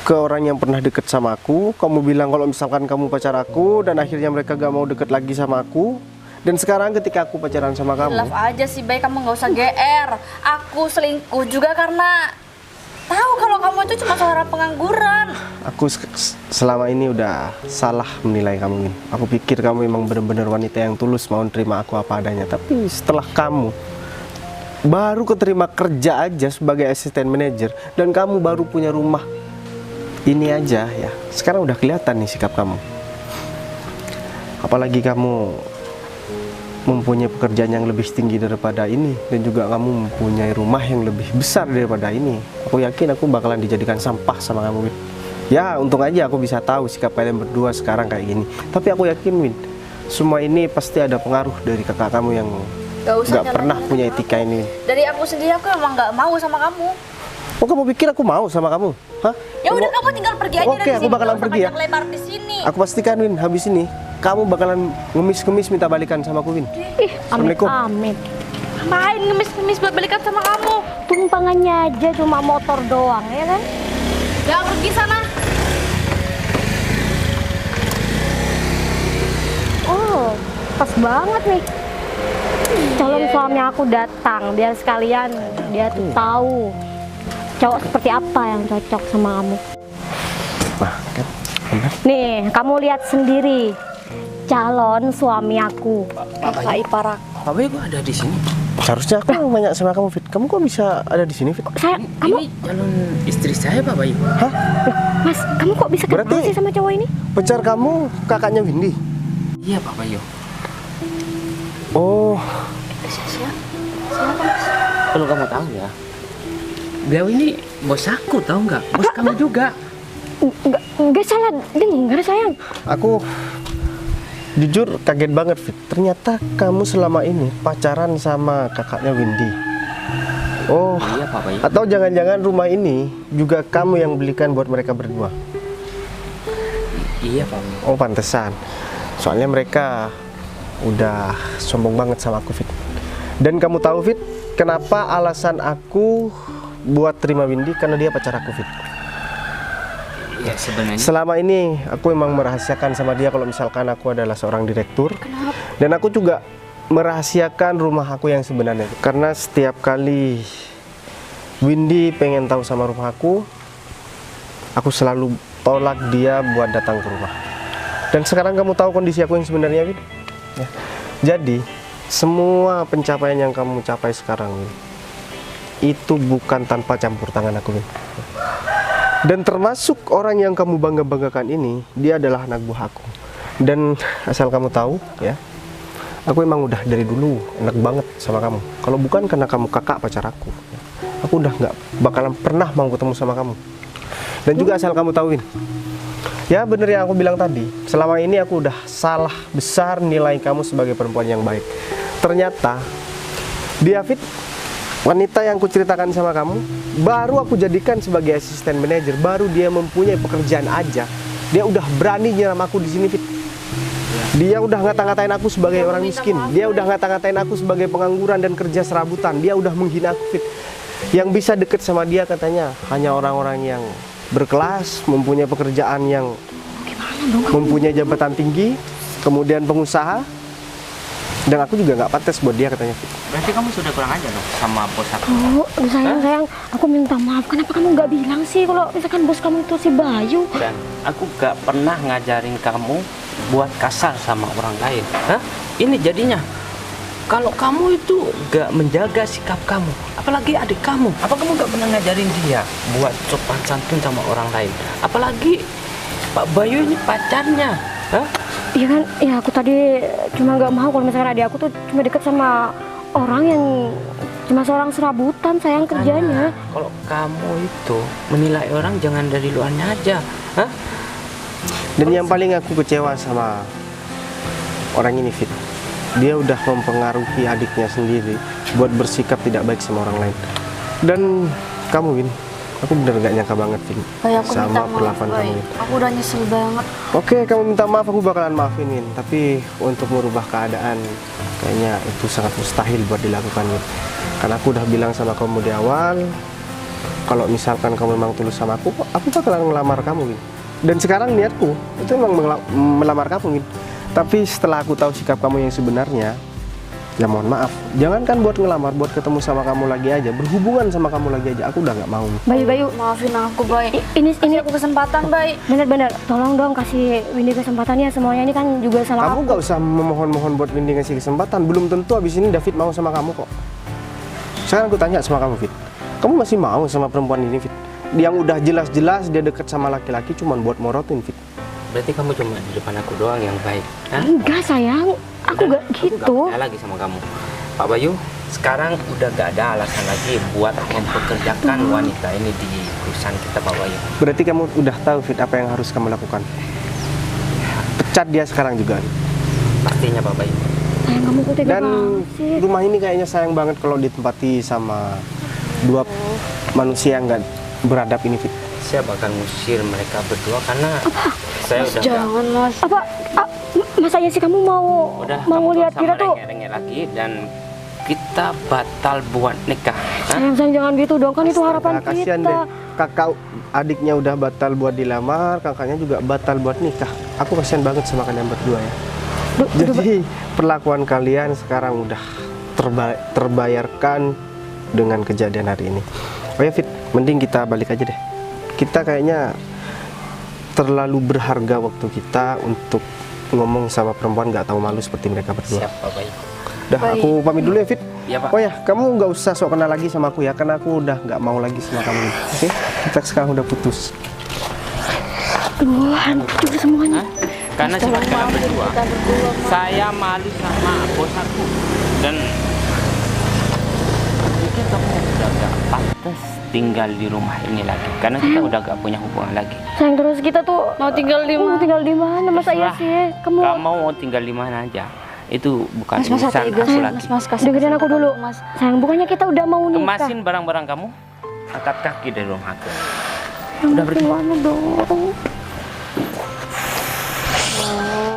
ke orang yang pernah deket sama aku. Kamu bilang kalau misalkan kamu pacar aku, dan akhirnya mereka gak mau deket lagi sama aku. Dan sekarang ketika aku pacaran sama kamu, Love aja sih, Bay, kamu nggak usah GR. Aku selingkuh juga karena tahu kalau kamu itu cuma seorang pengangguran. aku selama ini udah salah menilai kamu, Win. Aku pikir kamu memang benar-benar wanita yang tulus mau nerima aku apa adanya. Tapi setelah kamu baru keterima kerja aja sebagai asisten manajer dan kamu baru punya rumah ini aja ya, sekarang udah kelihatan nih sikap kamu. Apalagi kamu mempunyai pekerjaan yang lebih tinggi daripada ini dan juga kamu mempunyai rumah yang lebih besar daripada ini. Aku yakin aku bakalan dijadikan sampah sama kamu, Win. Ya, untung aja aku bisa tahu sikap kalian berdua sekarang kayak gini. Tapi aku yakin, Win, semua ini pasti ada pengaruh dari kakak kamu yang Gak usah nggak pernah nyalahin punya aku. etika ini. Dari aku sendiri aku emang nggak mau sama kamu. Oh, kamu pikir aku mau sama kamu? Hah? Ya udah kamu tinggal pergi aja Oke, dari aku sini. bakalan Nggak usah pergi ya. panjang lebar di sini. Aku pastikan, Win, habis ini kamu bakalan ngemis-ngemis minta balikan sama aku, Win. Ih, amit Assalamualaikum. amit. Main ngemis-ngemis buat balikan sama kamu. Tumpangannya aja cuma motor doang ya kan? Jangan pergi sana. pas banget nih. Calon suami aku datang biar sekalian dia tuh tahu cowok seperti apa yang cocok sama kamu. Nah, kan benar. Nih, kamu lihat sendiri calon suami aku. Kakak ipar aku. Pak Bayu kok ada di sini? Seharusnya aku yang nanya sama kamu, Fit. Kamu kok bisa ada di sini, Fit? Saya, kamu, Ini calon istri saya Pak Bayu. Hah? Mas, kamu kok bisa kenal Berarti- sih sama cowok ini? Pacar kamu kakaknya Windy? Iya Pak Bayu. Oh, Kalau kamu tahu ya, beliau ini bos aku, tahu nggak? Bos kamu juga. Enggak salah dengar sayang. aku jujur kaget banget, Fit. Ternyata kamu selama ini pacaran sama kakaknya Windy. Oh, Iya Pak Bayu. atau jangan-jangan rumah ini juga kamu yang belikan buat mereka berdua? Iya Pak Bayu. Oh, pantesan. Soalnya mereka udah sombong banget sama aku, Fit. Dan kamu tahu, Fit, kenapa alasan aku buat terima Windy? Karena dia pacar aku, Fit. Ya sebenarnya. Selama ini aku emang merahasiakan sama dia kalau misalkan aku adalah seorang direktur. Dan aku juga merahasiakan rumah aku yang sebenarnya. Karena setiap kali Windy pengen tahu sama rumah aku selalu tolak dia buat datang ke rumah. Dan sekarang kamu tahu kondisi aku yang sebenarnya, Win. Ya. Jadi semua pencapaian yang kamu capai sekarang, Win, itu bukan tanpa campur tangan aku, Win. Dan termasuk orang yang kamu bangga-banggakan ini, dia adalah anak buah aku. Dan asal kamu tahu, ya, aku emang udah dari dulu enak banget sama kamu. Kalau bukan karena kamu kakak pacar aku udah nggak bakalan pernah mau ketemu sama kamu. Dan juga asal kamu tahuin, ya bener yang aku bilang tadi, selama ini aku udah salah besar nilai kamu sebagai perempuan yang baik. Ternyata dia, Fit, wanita yang kuceritakan sama kamu, baru aku jadikan sebagai asisten manajer, baru dia mempunyai pekerjaan aja, dia udah berani nyiram aku di sini, Fit. Dia udah ngata-ngatain aku sebagai orang miskin, dia udah ngata-ngatain aku sebagai pengangguran dan kerja serabutan, dia udah menghina aku, Fit. Yang bisa deket sama dia katanya hanya orang-orang yang berkelas, mempunyai pekerjaan yang mempunyai jabatan tinggi, kemudian pengusaha. Dan aku juga nggak pantas buat dia katanya, Fit. Berarti kamu sudah kurang aja dong sama bos aku. Oh, sayang, aku minta maaf. Kenapa kamu nggak bilang sih kalau misalkan bos kamu itu si Bayu? Dan aku gak pernah ngajarin kamu buat kasar sama orang lain. Hah? Ini jadinya. Kalau kamu itu gak menjaga sikap kamu, apalagi adik kamu, apa kamu gak pernah ngajarin dia buat sopan santun sama orang lain? Apalagi Pak Bayu ini pacarnya. Hah? Iya kan, ya aku tadi cuma nggak mau kalau misalkan adik aku tuh cuma deket sama orang yang cuma seorang serabutan, sayang kerjanya. Kalau kamu itu menilai orang jangan dari luarnya aja. Hah? Dan yang paling aku kecewa sama orang ini, Fit, dia udah mempengaruhi adiknya sendiri buat bersikap tidak baik sama orang lain. Dan kamu, Win, aku bener gak nyangka banget, Win, Baik, aku minta sama maaf, perlakuan kamu, Baik. Win. Aku udah nyesel banget. Oke, kamu minta maaf, aku bakalan maafin, Win. Tapi untuk merubah keadaan, kayaknya itu sangat mustahil buat dilakukan, Win. Karena aku udah bilang sama kamu di awal, kalau misalkan kamu memang tulus sama aku bakalan ngelamar kamu, Win. Dan sekarang niatku itu memang melamar kamu, Win. Tapi setelah aku tahu sikap kamu yang sebenarnya, ya mohon maaf, jangankan buat ngelamar, buat ketemu sama kamu lagi aja, berhubungan sama kamu lagi aja, aku udah nggak mau. Bayu, Maafin aku, Baik. ini Kasih aku kesempatan, Baik. bener-bener, tolong dong kasih Windy kesempatannya. Semuanya ini kan juga salah Kamu aku. gak usah memohon-mohon buat Windy ngasih kesempatan. Belum tentu abis ini David mau sama kamu kok. Sekarang aku tanya sama kamu, Fit, kamu masih mau sama perempuan ini, Fit? Yang udah jelas-jelas dia deket sama laki-laki cuman buat morotin, Fit. Berarti kamu cuma di depan aku doang yang baik. Hah? Enggak sayang, aku gak Aku gitu. gak percaya lagi sama kamu. Pak Bayu, sekarang udah gak ada alasan lagi buat mempekerjakan wanita ini di perusahaan kita, Pak Bayu. Berarti kamu udah tahu, Fit, apa yang harus kamu lakukan. Pecat dia sekarang juga. Pastinya Pak Bayu. Sayang, kamu kok tega Dan banget sih. rumah ini kayaknya sayang banget kalau ditempati sama dua manusia yang gak beradab ini, Fit. Saya bakal ngusir mereka berdua karena saya udah Jangan, Mas. Apa? Masanya sih kamu mau udah mau lihat kita tuh? rengek lagi dan kita batal buat nikah. Hah? Sayang, jangan gitu dong, kan itu harapan Astaga, kasihan kita. deh. Kakak adiknya udah batal buat dilamar, kakaknya juga batal buat nikah. Aku kasihan banget sama kalian berdua ya. Jadi perlakuan kalian sekarang udah terbayarkan dengan kejadian hari ini. Oh ya Fit, mending kita balik aja deh. Kita kayaknya terlalu berharga waktu kita untuk ngomong sama perempuan nggak tahu malu seperti mereka berdua. Siap, Pak Baik. Dah, aku pamit dulu ya Fit. Iya, Pak. Oh ya, kamu nggak usah sok kenal lagi sama aku ya, karena aku udah nggak mau lagi sama kamu. Oke, kita sekarang udah putus. Aduh, hancur semuanya. Karena cuma kita berdua. Saya malu sama bos aku dan mungkin kamu udah gak pantas tinggal di rumah ini lagi karena kita udah gak punya hubungan lagi. Sayang, terus kita tuh Mau tinggal di mau mana? tinggal di mana? Masa iya Terserah. sih? Kamu mau tinggal di mana aja. Itu bukan Mas urusan tega aku sih, lagi. Mas kasih dengerin aku dulu. Mas. Sayang, bukannya kita udah mau nikah? Kemasin barang-barang kamu, angkat kaki dari rumah aku. Udah bagaimana dong?